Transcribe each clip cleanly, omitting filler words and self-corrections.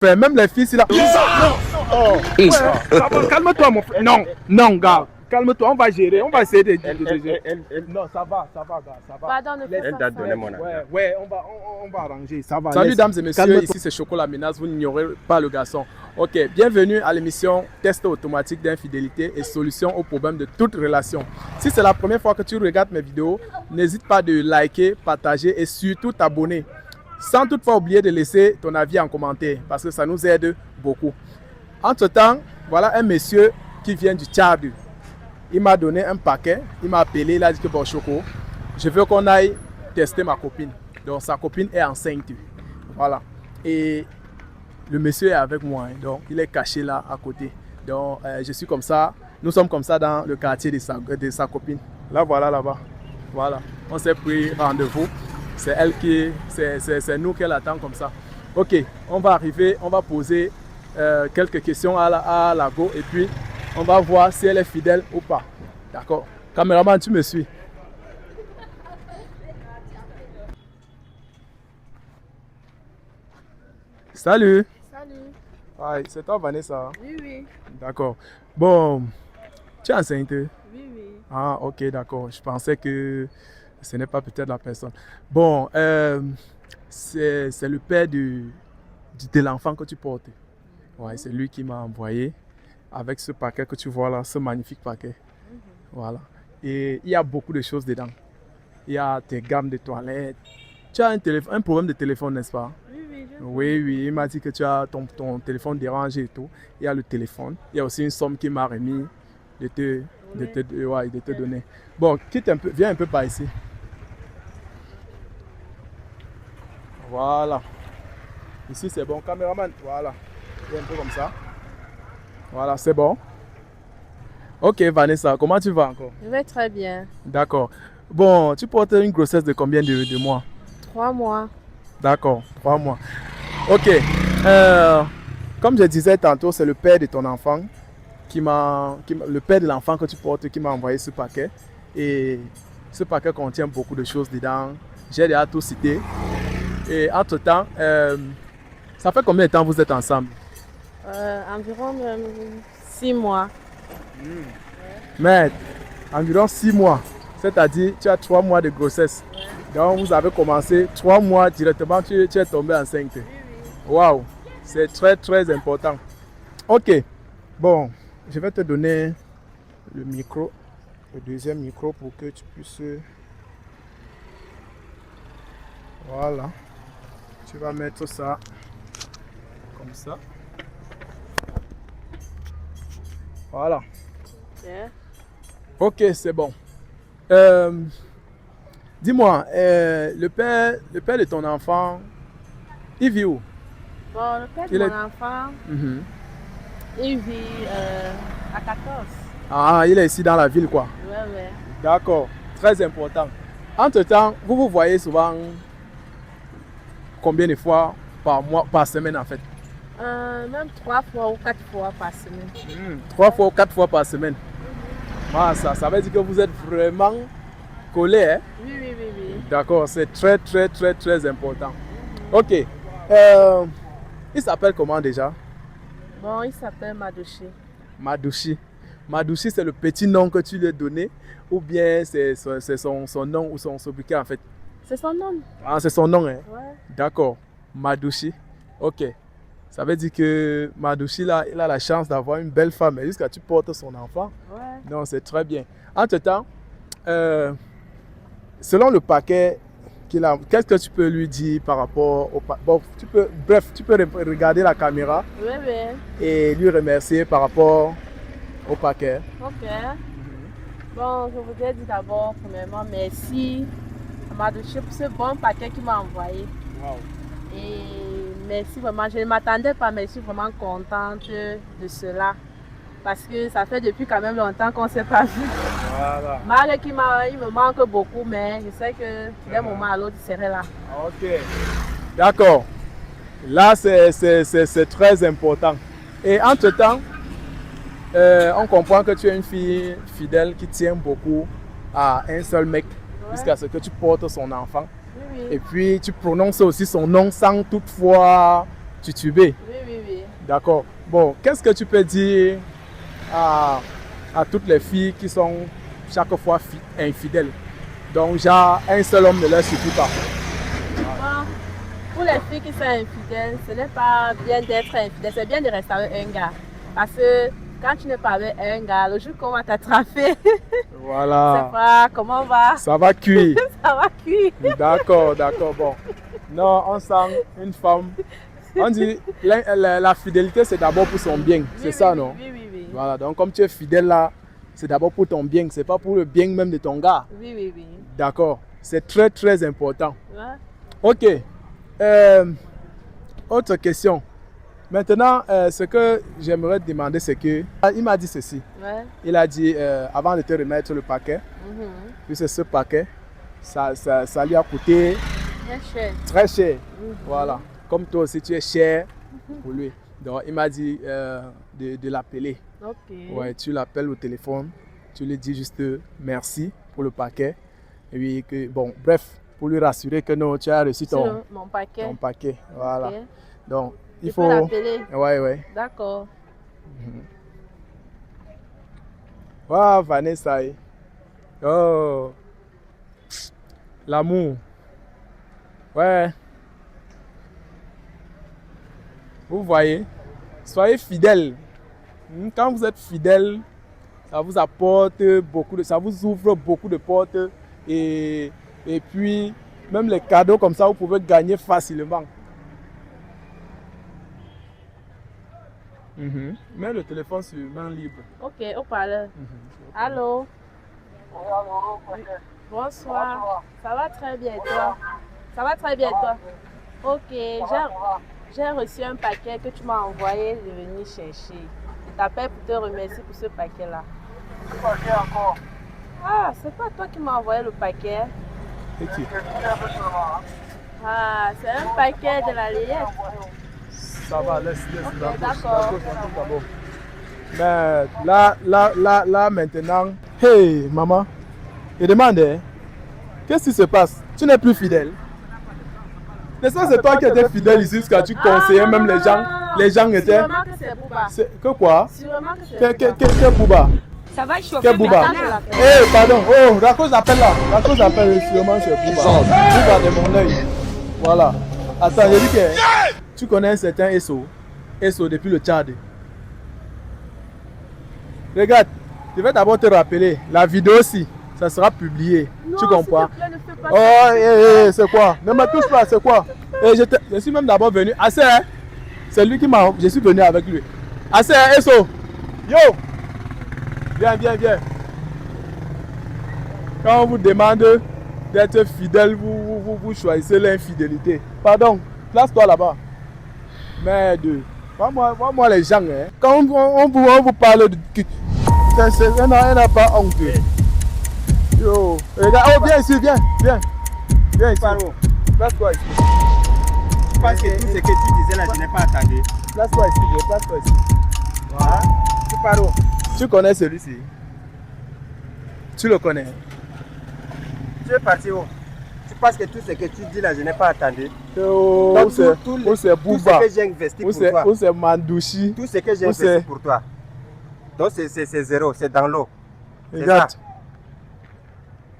Même les filles, là. Non, oh. Ouais, ça va, calme-toi, mon frère. Non, non, gars. Calme-toi, on va gérer, on va essayer de gérer. Non, ça va, gars, ça va. Pardon, ne fais pas ça. Ouais, on va arranger, ça va. Salut, dames et messieurs, ici c'est Choco la menace, vous n'ignorez pas le garçon. Ok, bienvenue à l'émission Test automatique d'infidélité et solution aux problèmes de toute relation. Si c'est la première fois que tu regardes mes vidéos, n'hésite pas de liker, partager et surtout t'abonner. Sans toutefois oublier de laisser ton avis en commentaire parce que ça nous aide beaucoup. Entre-temps, voilà un monsieur qui vient du Tchad. Il m'a donné un paquet, il m'a appelé, il a dit que bon Choco, je veux qu'on aille tester ma copine. Donc sa copine est enceinte. Voilà. Et le monsieur est avec moi, hein, donc il est caché là à côté. Donc je suis comme ça, nous sommes comme ça dans le quartier de sa copine. Là voilà, là-bas. Voilà. On s'est pris rendez-vous. C'est elle qui, c'est nous qu'elle attend comme ça. Ok, on va arriver, on va poser quelques questions à la go et puis on va voir si elle est fidèle ou pas. D'accord. Caméraman, tu me suis. Salut. Salut. Ouais, c'est toi Vanessa. Oui, oui. D'accord. Bon, tu es enceinte? Oui, oui. Ah, ok, d'accord. Je pensais que ce n'est pas peut-être la personne. Bon, c'est le père de l'enfant que tu portes. Ouais, c'est lui qui m'a envoyé avec ce paquet que tu vois là, ce magnifique paquet. Voilà. Et il y a beaucoup de choses dedans. Il y a tes gammes de toilettes. Tu as un problème de téléphone, n'est-ce pas? Oui, oui. Oui, oui. Il m'a dit que tu as ton téléphone dérangé et tout. Il y a le téléphone. Il y a aussi une somme qu'il m'a remis de te donner. Bon, quitte un peu, viens un peu par ici. Voilà. Ici, c'est bon. Caméraman, voilà. Viens un peu comme ça. Voilà, c'est bon. Ok, Vanessa, comment tu vas encore? Je vais très bien. D'accord. Bon, tu portes une grossesse de combien de mois? 3 mois. D'accord, 3 mois. Ok. Comme je disais tantôt, c'est le père de ton enfant le père de l'enfant que tu portes qui m'a envoyé ce paquet. Et ce paquet contient beaucoup de choses dedans. J'ai déjà tout cité. Et entre-temps, ça fait combien de temps vous êtes ensemble? Environ 6 mois. Mais environ 6 mois. C'est-à-dire, tu as 3 mois de grossesse. Donc, vous avez commencé 3 mois directement, tu es tombé enceinte. Waouh, c'est très, très important. Ok, bon, je vais te donner le micro, le deuxième micro pour que tu puisses... Voilà. Tu vas mettre ça comme ça. Voilà. Yeah. Ok, c'est bon. Dis-moi, le père de ton enfant, il vit où? Bon, le père de mon enfant, il vit à 14. Ah, il est ici dans la ville, quoi. Ouais, ouais. D'accord, très important. Entre-temps, vous voyez souvent combien de fois par mois, par semaine en fait? Même 3 fois ou 4 fois par semaine. 3 fois ou 4 fois par semaine. Ah, ça veut dire que vous êtes vraiment collés, hein? Oui, oui, oui, oui. D'accord, c'est très, très, très, très important. Ok. Il s'appelle comment déjà? Bon, il s'appelle Madouchi. Madouchi. Madouchi, c'est le petit nom que tu lui as donné ou bien c'est son nom ou son sobriquet en fait? C'est son nom. Ah, c'est son nom, hein? Ouais. D'accord. Madouchi. Ok. Ça veut dire que Madouchi, là, il a la chance d'avoir une belle femme. Et jusqu'à tu portes son enfant. Ouais. Non, c'est très bien. Entre-temps, selon le paquet qu'il a, qu'est-ce que tu peux lui dire par rapport au paquet? Bon, tu peux regarder la caméra Oui, oui. et lui remercier par rapport au paquet. Ok. Bon, je voudrais dire d'abord, premièrement, merci à Madouchi pour ce bon paquet qu'il m'a envoyé. Wow. Et merci vraiment, je ne m'attendais pas, mais je suis vraiment contente de cela. Parce que ça fait depuis quand même longtemps qu'on ne s'est pas vu. Voilà. Malgré qu'il me manque beaucoup, mais je sais que d'un moment à l'autre, il serait là. Ok. D'accord. Là, c'est très important. Et entre-temps, on comprend que tu es une fille fidèle qui tient beaucoup à un seul mec jusqu'à ce que tu portes son enfant. Oui, oui. Et puis, tu prononces aussi son nom sans toutefois tituber. Oui, oui, D'accord. Bon, qu'est-ce que tu peux dire à toutes les filles qui sont chaque fois infidèles? Donc, genre, un seul homme ne leur suffit pas. Bon, pour les filles qui sont infidèles, ce n'est pas bien d'être infidèle, c'est bien de rester avec un gars. Parce que quand tu n'es pas avec un gars, le jour qu'on va t'attraper, voilà. c'est pas comment on va. Ça va cuire. Ça va cuire. D'accord, d'accord. Bon. Non, on sent une femme. On dit la fidélité, c'est d'abord pour son bien. C'est Oui, ça, oui, non? Oui, oui, oui. Voilà, donc comme tu es fidèle là, c'est d'abord pour ton bien. C'est pas pour le bien même de ton gars. Oui, oui, oui. D'accord. C'est très, très important. Ouais. Ok. Autre question. Maintenant, ce que j'aimerais te demander, c'est que il m'a dit ceci. Ouais. Il a dit, avant de te remettre le paquet, puis c'est ce paquet, ça lui a coûté Très cher. très cher. Voilà. Comme toi aussi, tu es cher pour lui. Donc, il m'a dit de l'appeler. Ok. Ouais, tu l'appelles au téléphone, tu lui dis juste merci pour le paquet. Et puis, que, bon, bref, pour lui rassurer que non, tu as reçu mon paquet. Ton paquet. Voilà. Okay. Donc, il tu faut. Peux l'appeler. Ouais, ouais. D'accord. Waouh, Vanessa. Oh. L'amour. Ouais. Vous voyez, soyez fidèles. Quand vous êtes fidèles, ça vous apporte ça vous ouvre beaucoup de portes et puis même les cadeaux comme ça, vous pouvez gagner facilement. Mets le téléphone sur main libre. Ok, au parleur. Allô? Oui. Bonsoir. Ça va très bien, toi? Ça va très bien, toi? Ok, j'ai reçu un paquet que tu m'as envoyé de venir chercher. Je t'appelle pour te remercier pour ce paquet-là. Ce paquet encore? Ah, c'est pas toi qui m'as envoyé le paquet? Et qui? Ah, c'est un paquet de la layette. Ça va, laisse. Ok, d'accord. Mais là, maintenant, hey, maman, je demande, qu'est-ce qui se passe? Tu n'es plus fidèle? Mais ça, c'est toi qui étais fidèle ici jusqu'à tu conseillais même les gens étaient. Sûrement que c'est Bouba. Que quoi? Sûrement que c'est Que Bouba? Ça va chauffer. Quel Bouba? Eh, pardon, oh, Racos appelle là. Racos appelle sûrement c'est Bouba. Bouba de mon œil. Voilà. Attends, j'ai dit que tu connais un certain Esso. Esso depuis le Tchad. Regarde, je vais d'abord te rappeler, la vidéo aussi, ça sera publié. Non, tu comprends? s'il te plaît, ne fais pas Oh, c'est quoi? Ne me touche pas, c'est quoi? Et je suis même d'abord venu. Assez, hein? C'est lui qui m'a. Je suis venu avec lui. Assez, hein, Esso? Yo! Viens. Quand on vous demande d'être fidèle, vous choisissez l'infidélité. Pardon, place-toi là-bas. Merde. Moi les gens, hein. Quand on vous parle de. Elle n'a pas honte. Yo, regarde, oh, viens ici, viens ici. Place-toi ici. Je pense que tout ce que tu disais là, je n'ai pas attendu. Place-toi ici. Voilà. Tu pars où? Tu connais celui-ci? Tu le connais? Tu es parti où? Tu penses que tout ce que tu dis là, je n'ai pas attendu. Où c'est Bouba? Tout ce que j'ai investi pour toi. Où c'est Mandouchi? Tout ce que j'ai investi pour toi. Donc c'est zéro, c'est dans l'eau. Regarde.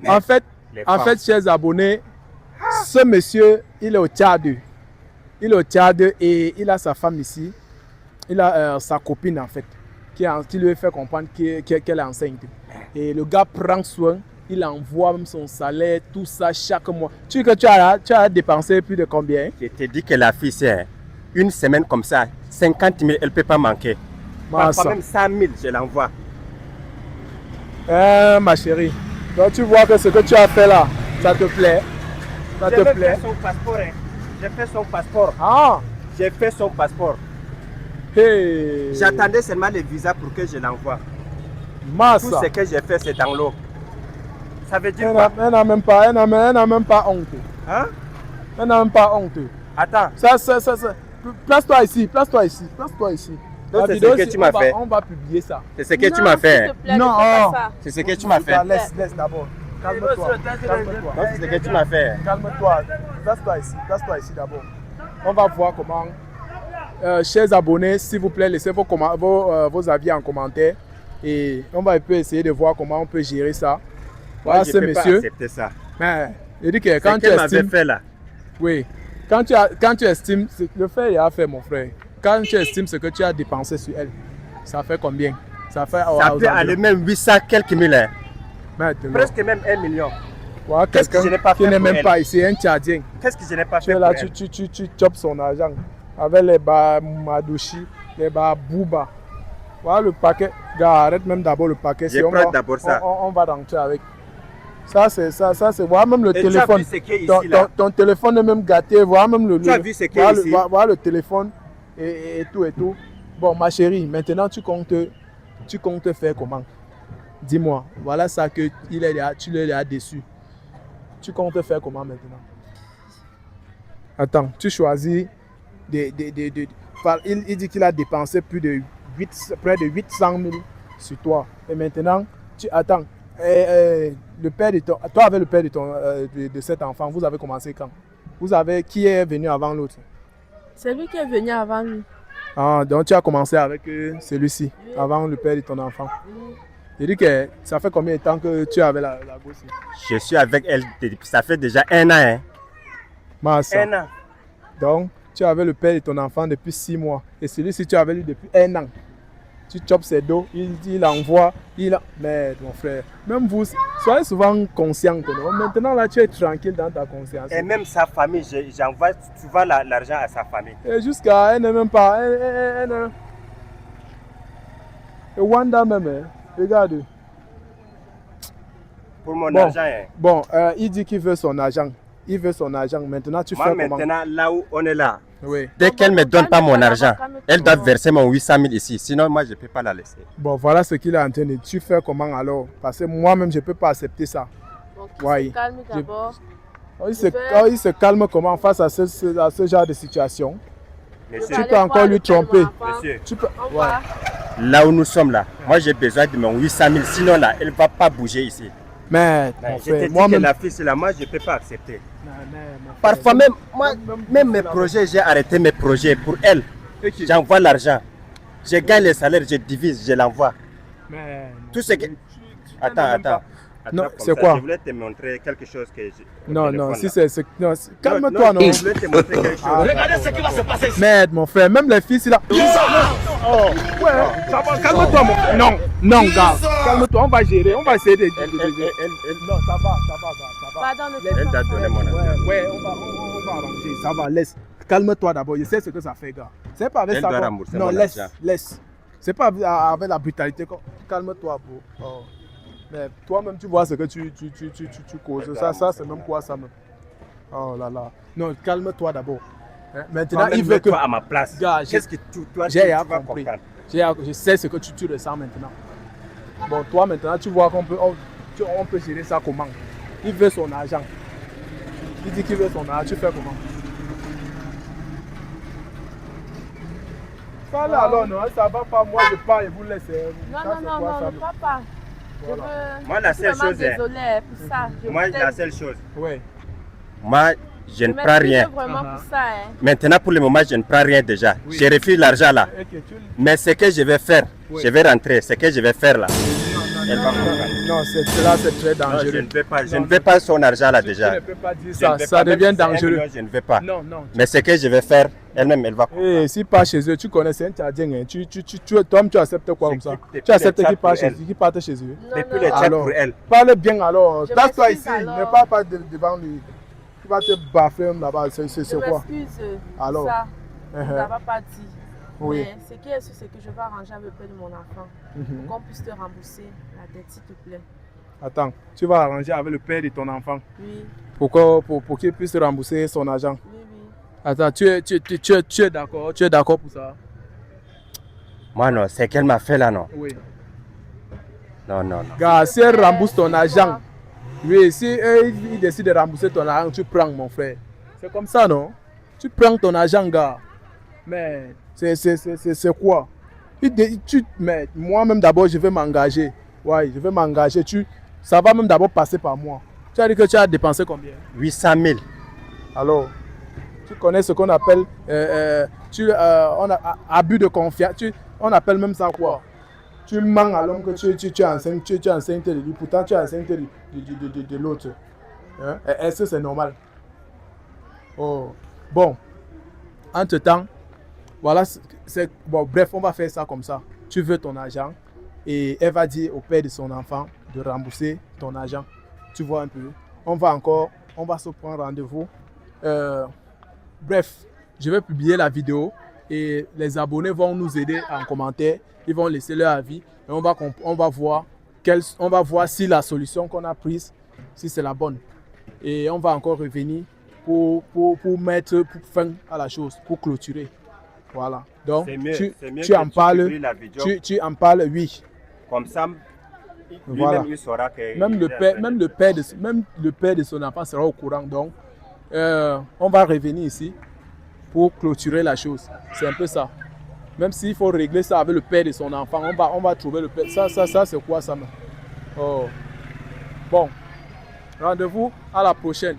En fait, chers abonnés, ce monsieur, il est au Tchad. Et il a sa femme ici. Il a sa copine en fait, qui lui fait comprendre qu'elle est enceinte. Et le gars prend soin, il envoie même son salaire, tout ça chaque mois. Tu as dépensé plus de combien? Je te dis que la fille, c'est une semaine comme ça, 50 000, elle ne peut pas manquer. Parfois même 100 000, je l'envoie. Ma chérie, donc tu vois que ce que tu as fait là, ça te plaît? Ça te plaît? Fait son passeport, hein. J'ai fait son passeport. Ah! J'ai fait son passeport. Hey. J'attendais seulement le visa pour que je l'envoie. Massa. Tout ce que j'ai fait, c'est dans l'eau. Ça veut dire quoi? Elle n'a même pas honte. Hein? Elle n'a même pas honte. Attends. Ça. Place-toi ici. Donc c'est ce que tu m'as fait. On va publier ça. C'est ce que tu m'as fait. Non, c'est ce que tu m'as fait. Laisse d'abord. Calme-toi. Donc c'est ce que tu m'as fait. Calme-toi. Place-toi ici d'abord. On va voir comment chers abonnés, s'il vous plaît, laissez vos avis en commentaire. Et on va un peu essayer de voir comment on peut gérer ça. Voilà, je ce peux monsieur. pas accepter ça. Mais, il dit que quand tu estimes... fait là. Oui. Quand tu estimes... Le fait, il a fait, mon frère. Quand tu estimes ce que tu as dépensé sur elle, ça fait combien? Ça fait... Ça peut aller même 800 quelques mille. Hein. Maintenant. Presque même 1 million. Voilà, Qu'est-ce que je n'ai pas qui fait n'est pour même elle? pas ici, un Tchadien. Qu'est-ce que je n'ai pas Tu fait es pour là, elle? tu chopes son argent. Avec les bas Madouchi, les bas Bouba. Voilà le paquet. Gars, arrête même d'abord le paquet. Je prends d'abord ça. On va rentrer avec. Ça c'est. Voilà même le téléphone. Tu as vu ce qu'il y a ici, là? Ton téléphone est même gâté. Voilà même le. Tu as vu ce qu'il y a ici? Voilà le téléphone et tout et tout. Bon, ma chérie, maintenant tu comptes faire comment? Dis-moi. Voilà ça que tu l'as déçu. Tu comptes faire comment maintenant? Attends, tu choisis il dit qu'il a dépensé près de 800 000 sur toi. Et maintenant, attends. Toi avec le père de cet enfant, vous avez commencé quand? Qui est venu avant l'autre? C'est lui qui est venu avant lui. Ah, donc tu as commencé avec celui-ci, Oui. avant le père de ton enfant. Oui. Il dit que ça fait combien de temps que tu avais la gosse? Je suis avec elle, ça fait déjà 1 an. Hein. Massa. 1 an. Donc, tu avais le père de ton enfant depuis 6 mois. Et celui-ci, tu avais lui depuis 1 an. Tu chopes ses dos, il envoie, Mais mon frère, même vous, soyez souvent conscient. Non? Maintenant, là, tu es tranquille dans ta conscience. Et même sa famille, j'envoie souvent l'argent à sa famille. Et jusqu'à elle n'est même pas. Et Wanda même, hein. Regarde. Pour mon argent. Hein. Bon, il dit qu'il veut son argent. Il veut son argent. Maintenant, tu fais comment? Maintenant, là où on est là, oui. Dès qu'elle ne me donne pas mon argent, elle doit verser mon 800 000 ici. Sinon, moi, je ne peux pas la laisser. Bon, voilà ce qu'il est en train de dire. Tu fais comment alors? Parce que moi-même, je ne peux pas accepter ça. Donc, Ouais. il se calme d'abord. Il se calme comment face à ce genre de situation? Monsieur, Tu peux encore lui tromper. monsieur, Tu peux... Au revoir. là où nous sommes là, moi, j'ai besoin de mon 800 000. Sinon, là, elle ne va pas bouger ici. Mais, Ben, mon je te frère, dis moi-même... que la fille, c'est là, moi, je ne peux pas accepter. Non, mon frère. Parfois, même mes projets, j'ai arrêté mes projets pour elle. J'envoie l'argent. Je gagne le salaire, je divise, je l'envoie. Mais... Tout ce que... Attends. Non, Comme c'est ça, quoi? Je voulais te montrer quelque chose que j'ai. Non, si c'est... Calme-toi, non. Je voulais te montrer quelque chose. Regardez ce qui va se passer ici. Merde, mon frère, même les filles, c'est là. Oh, ouais, ça va, calme-toi, mon frère. Non, gars, calme-toi, on va gérer, on va essayer de gérer. Non, ça va, gars. Pardon, ne Elle t'a donné mon argent. Ouais, on va arranger, ça va, laisse. Calme-toi d'abord, je sais ce que ça fait, gars. C'est pas avec Elle ça. doit rembourser Non, mon laisse. argent. C'est pas avec la brutalité. Calme-toi, bro. Oh. Mais toi-même, tu vois ce que tu causes. Ça, c'est même quoi ça même? Oh là là. Non, calme-toi d'abord. Hein? Maintenant, il veut que... Toi à ma place. Gars, Qu'est-ce que toi, tu j'ai vas compris. comprendre? Je sais ce que tu ressens maintenant. Bon, toi maintenant, tu vois qu'on peut gérer ça comment? Il veut son argent. Il dit qu'il veut son argent. Tu fais comment? Parlez alors, non, ça va pas. Moi, je pars et vous laissez. Non, ne pars pas. Voilà. Moi, la seule chose est... Désolée pour ça. Moi, la seule chose... Oui. Moi, je ne prends rien. Vraiment pour ça, hein. Maintenant, pour le moment, je ne prends rien déjà. Oui. Je refuse l'argent là. Okay, Mais ce que je vais faire, Oui. je vais rentrer. Ce que je vais faire là, elle va comprendre. Non, là, c'est très Non, dangereux. je ne veux pas. Je Non, ne veux pas son argent là Tu déjà. ne peux pas dire Je ne ça. veux Ça pas. Même devient si c'est 1 dangereux. million, je ne veux pas. Non. Mais ce que je vais faire, elle-même, elle va comprendre. Et si pas chez eux, tu connais, c'est un Tchadien. Hein. Toi-même, tu acceptes quoi comme ça? Depuis Tu acceptes les qu'ils partent Tchad chez eux, qu'ils partent chez eux. Non, Depuis non. les chats Alors, pour elle. Parle bien alors. Je Tasse-toi m'excuse ici. alors. Ne parle pas devant lui. Tu vas te baffer là-bas. C'est Je quoi? m'excuse. Alors. Ça, Uh-huh. ça va pas dit. Oui. Mais ce qui est sûr, c'est que je vais arranger avec le père de mon enfant Mhm. pour qu'on puisse te rembourser la dette, s'il te plaît. Attends, tu vas arranger avec le père de ton enfant Oui, pour qu'il puisse rembourser son argent. oui. Attends, tu es d'accord? Tu es d'accord pour ça? Moi, non, c'est qu'elle m'a fait là, non. Oui. Non. Gars, si elle rembourse ton argent, oui, si il décide de rembourser ton argent, tu prends, mon frère. C'est comme ça, non? Tu prends ton argent, gars. Mais c'est quoi? Mais moi-même d'abord, je vais m'engager. Ouais, je vais m'engager. Ça va même d'abord passer par moi. Tu as dit que tu as dépensé combien? 800 000. Alors, Tu connais ce qu'on appelle abus de confiance. On appelle même ça quoi? Tu mens à l'homme que tu es enceinte, tu es enceinte de lui, pourtant tu es enceinte de l'autre. Hein? Est-ce que c'est normal? Oh. Bon, entre-temps, voilà, bon, bref, on va faire ça comme ça. Tu veux ton argent et elle va dire au père de son enfant de rembourser ton argent. Tu vois un peu. On va se prendre rendez-vous. Bref, je vais publier la vidéo et les abonnés vont nous aider en commentaire. Ils vont laisser leur avis et on va voir si la solution qu'on a prise, si c'est la bonne. Et on va encore revenir pour mettre fin à la chose, pour clôturer. Voilà. Donc, tu en parles, tu en parles, oui. Comme ça, voilà. Il saura que même le père de son enfant sera au courant. Donc, on va revenir ici pour clôturer la chose. C'est un peu ça. Même s'il faut régler ça avec le père de son enfant, on va trouver le père. Ça c'est quoi ça? Oh. Bon, rendez-vous à la prochaine.